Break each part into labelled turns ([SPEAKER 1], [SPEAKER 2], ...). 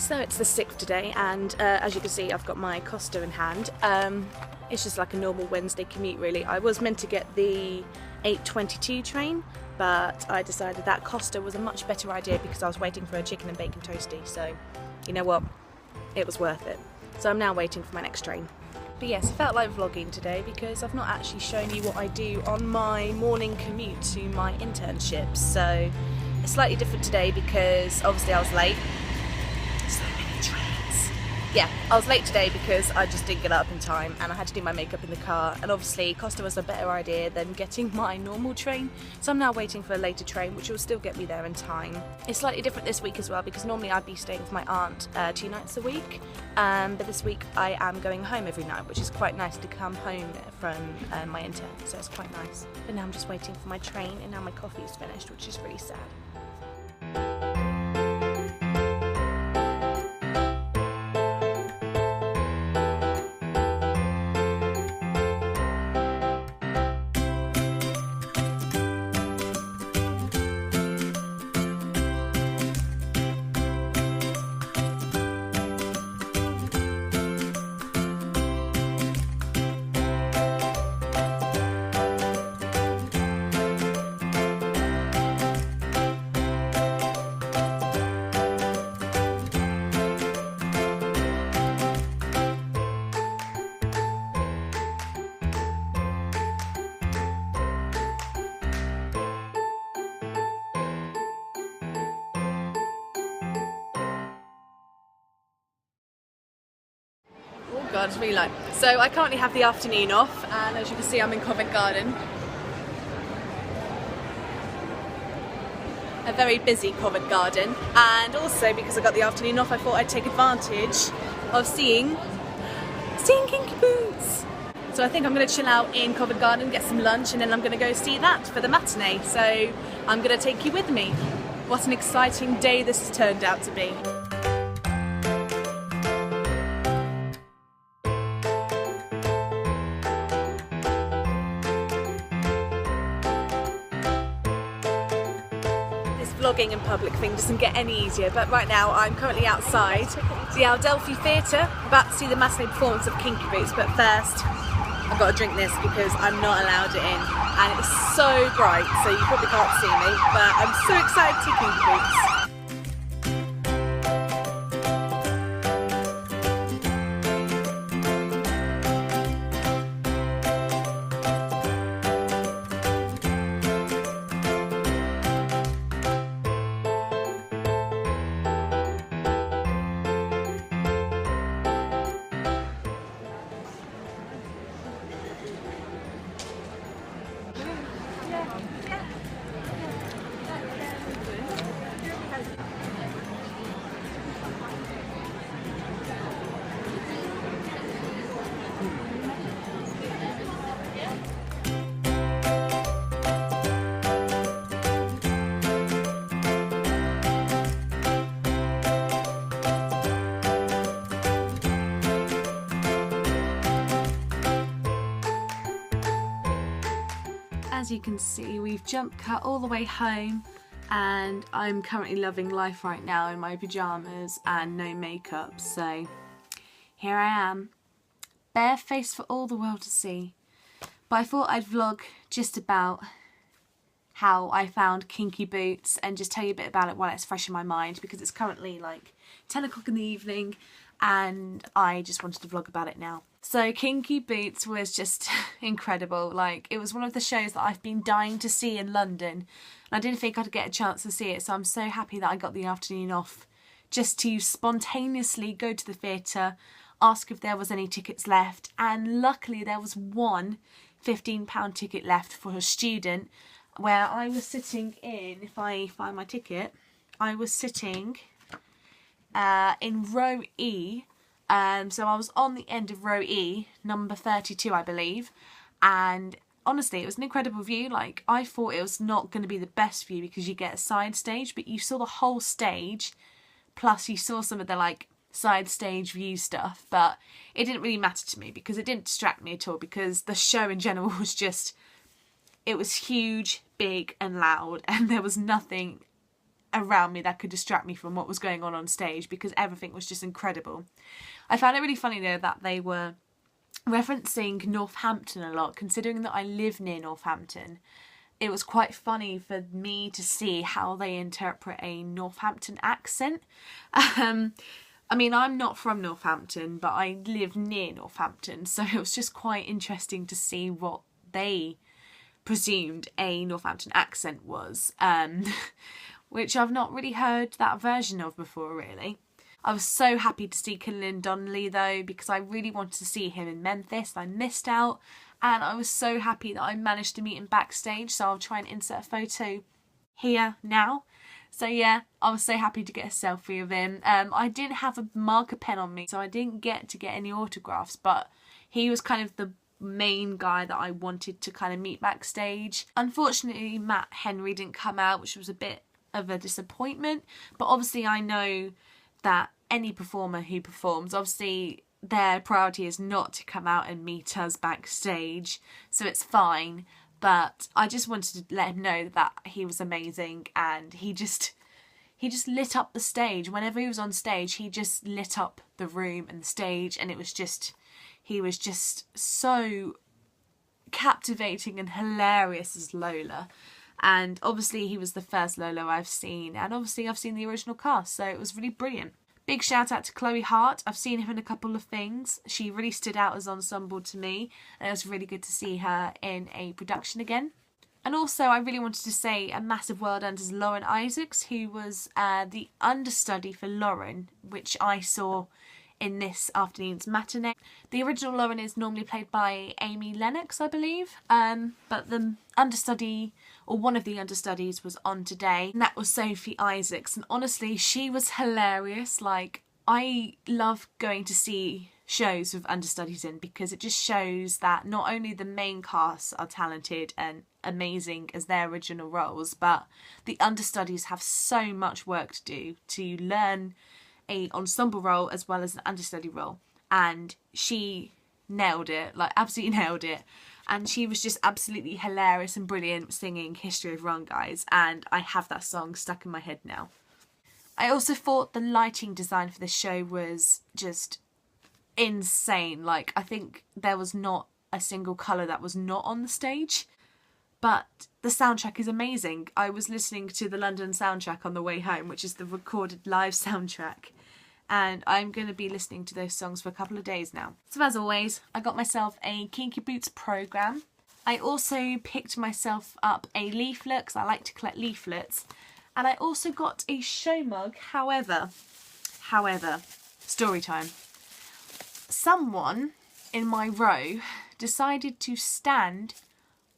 [SPEAKER 1] So it's the 6th today, and as you can see I've got my Costa in hand. It's just like a normal Wednesday commute really. I was meant to get the 8:22 train, but I decided that Costa was a much better idea because I was waiting for a chicken and bacon toastie, so you know what, it was worth it. So I'm now waiting for my next train. But yes, I felt like vlogging today because I've not actually shown you what I do on my morning commute to my internship. So it's slightly different today because obviously I was late. So many trains. Yeah, I was late today because I just didn't get up in time and I had to do my makeup in the car, and obviously Costa was a better idea than getting my normal train, so I'm now waiting for a later train which will still get me there in time. It's slightly different this week as well because normally I'd be staying with my aunt 2 nights a week, but this week I am going home every night, which is quite nice to come home from my intern, so it's quite nice. But now I'm just waiting for my train and now my coffee is finished, which is really sad. Oh god, it's really light. So I currently have the afternoon off, and as you can see I'm in Covent Garden. A very busy Covent Garden, and also because I got the afternoon off I thought I'd take advantage of seeing Kinky Boots. So I think I'm going to chill out in Covent Garden, get some lunch, and then I'm going to go see that for the matinee. So I'm going to take you with me. What an exciting day this has turned out to be. Vlogging in public thing doesn't get any easier, but right now I'm currently outside the Adelphi Theatre, about to see the matinee performance of Kinky Boots, but first I've got to drink this because I'm not allowed it in, and it's so bright so you probably can't see me, but I'm so excited to see Kinky Boots. As you can see, we've jump cut all the way home, and I'm currently loving life right now in my pyjamas and no makeup, so here I am, barefaced for all the world to see. But I thought I'd vlog just about how I found Kinky Boots and just tell you a bit about it while it's fresh in my mind, because it's currently like 10 o'clock in the evening and I just wanted to vlog about it now. So Kinky Boots was just incredible. Like, it was one of the shows that I've been dying to see in London, and I didn't think I'd get a chance to see it, so I'm so happy that I got the afternoon off just to spontaneously go to the theatre, ask if there was any tickets left, and luckily there was one £15 ticket left for a student, where I was sitting in, if I find my ticket, I was sitting in row E. So I was on the end of row E, number 32 I believe, and honestly it was an incredible view. Like, I thought it was not going to be the best view because you get a side stage, but you saw the whole stage, plus you saw some of the like side stage view stuff, but it didn't really matter to me because it didn't distract me at all, because the show in general was just, it was huge, big and loud, and there was nothing around me that could distract me from what was going on stage, because everything was just incredible. I found it really funny though that they were referencing Northampton a lot, considering that I live near Northampton. It was quite funny for me to see how they interpret a Northampton accent. I mean, I'm not from Northampton, but I live near Northampton, so it was just quite interesting to see what they presumed a Northampton accent was, which I've not really heard that version of before, really. I was so happy to see Killian Donnelly though, because I really wanted to see him in Memphis. I missed out, and I was so happy that I managed to meet him backstage, so I'll try and insert a photo here now. So yeah, I was so happy to get a selfie of him. I didn't have a marker pen on me, so I didn't get to get any autographs, but he was kind of the main guy that I wanted to kind of meet backstage. Unfortunately, Matt Henry didn't come out, which was a bit of a disappointment, but obviously I know that any performer who performs, obviously their priority is not to come out and meet us backstage, so it's fine. But I just wanted to let him know that he was amazing, and he just lit up the stage. Whenever he was on stage, he just lit up the room and the stage, and he was just so captivating and hilarious as Lola. And obviously he was the first Lolo I've seen, and obviously I've seen the original cast, so it was really brilliant. Big shout out to Chloe Hart. I've seen her in a couple of things. She really stood out as ensemble to me, and it was really good to see her in a production again. And also I really wanted to say a massive well done to Lauren Isaacs, who was the understudy for Lauren, which I saw in this afternoon's matinee. The original Lauren is normally played by Amy Lennox, I believe, but the understudy, or one of the understudies, was on today, and that was Sophie Isaacs, and honestly she was hilarious. Like, I love going to see shows with understudies in, because it just shows that not only the main cast are talented and amazing as their original roles, but the understudies have so much work to do to learn a ensemble role as well as an understudy role, and she nailed it, like absolutely nailed it. And she was just absolutely hilarious and brilliant singing History of Wrong Guys, and I have that song stuck in my head now. I also thought the lighting design for this show was just insane. Like, I think there was not a single colour that was not on the stage. But the soundtrack is amazing. I was listening to the London soundtrack on the way home, which is the recorded live soundtrack, and I'm going to be listening to those songs for a couple of days now. So as always, I got myself a Kinky Boots programme. I also picked myself up a leaflet, because I like to collect leaflets, and I also got a show mug. However, story time. Someone in my row decided to stand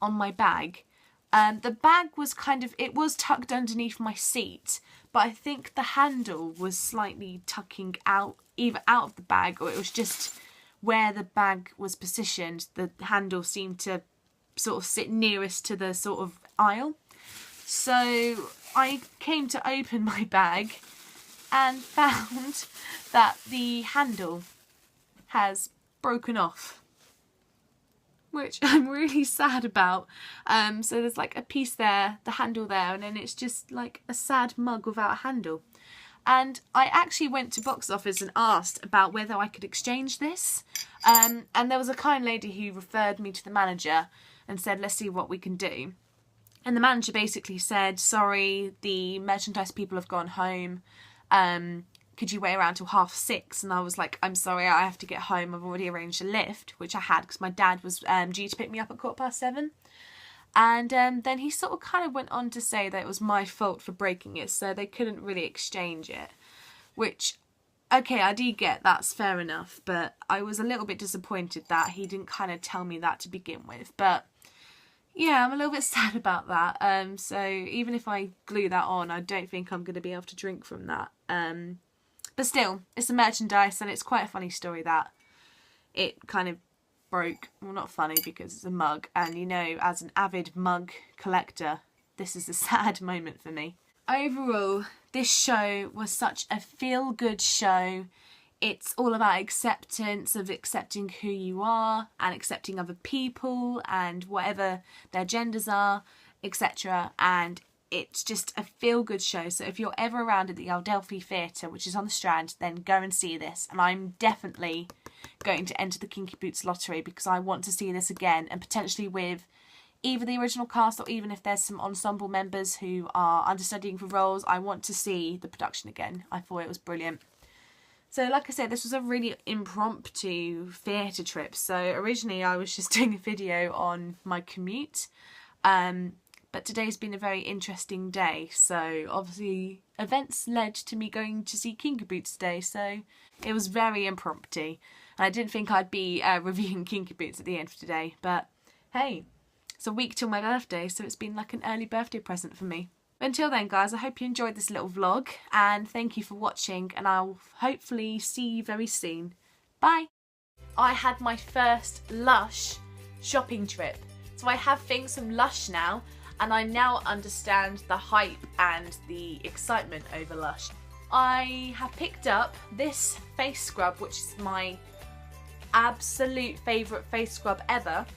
[SPEAKER 1] on my bag. The bag was it was tucked underneath my seat, but I think the handle was slightly tucking out, either out of the bag, or it was just where the bag was positioned. The handle seemed to sort of sit nearest to the sort of aisle. So I came to open my bag and found that the handle has broken off, which I'm really sad about. So there's like a piece there, the handle there, and then it's just like a sad mug without a handle. And I actually went to box office and asked about whether I could exchange this. And there was a kind lady who referred me to the manager and said, let's see what we can do. And the manager basically said, sorry, the merchandise people have gone home. Could you wait around till 6:30? And I was like, I'm sorry, I have to get home. I've already arranged a lift, which I had because my dad was due to pick me up at 7:15. And then he sort of kind of went on to say that it was my fault for breaking it, so they couldn't really exchange it. Which, okay, I do get, that's fair enough, but I was a little bit disappointed that he didn't kind of tell me that to begin with. But yeah, I'm a little bit sad about that. So even if I glue that on, I don't think I'm going to be able to drink from that. But still, it's a merchandise, and it's quite a funny story that it kind of broke. Well, not funny because it's a mug, and you know, as an avid mug collector, this is a sad moment for me. Overall, this show was such a feel-good show. It's all about acceptance, of accepting who you are and accepting other people and whatever their genders are, etc. And it's just a feel-good show. So if you're ever around at the Adelphi Theatre, which is on the Strand, then go and see this. And I'm definitely going to enter the Kinky Boots lottery because I want to see this again, and potentially with either the original cast or even if there's some ensemble members who are understudying for roles, I want to see the production again. I thought it was brilliant. So like I said, this was a really impromptu theatre trip. So originally I was just doing a video on my commute, but today's been a very interesting day. So obviously events led to me going to see Kinky Boots today, so it was very impromptu. And I didn't think I'd be reviewing Kinky Boots at the end of today, but hey, it's a week till my birthday, so it's been like an early birthday present for me. Until then, guys, I hope you enjoyed this little vlog, and thank you for watching, and I'll hopefully see you very soon. Bye! I had my first Lush shopping trip. So I have things from Lush now, and I now understand the hype and the excitement over Lush. I have picked up this face scrub, which is my absolute favourite face scrub ever.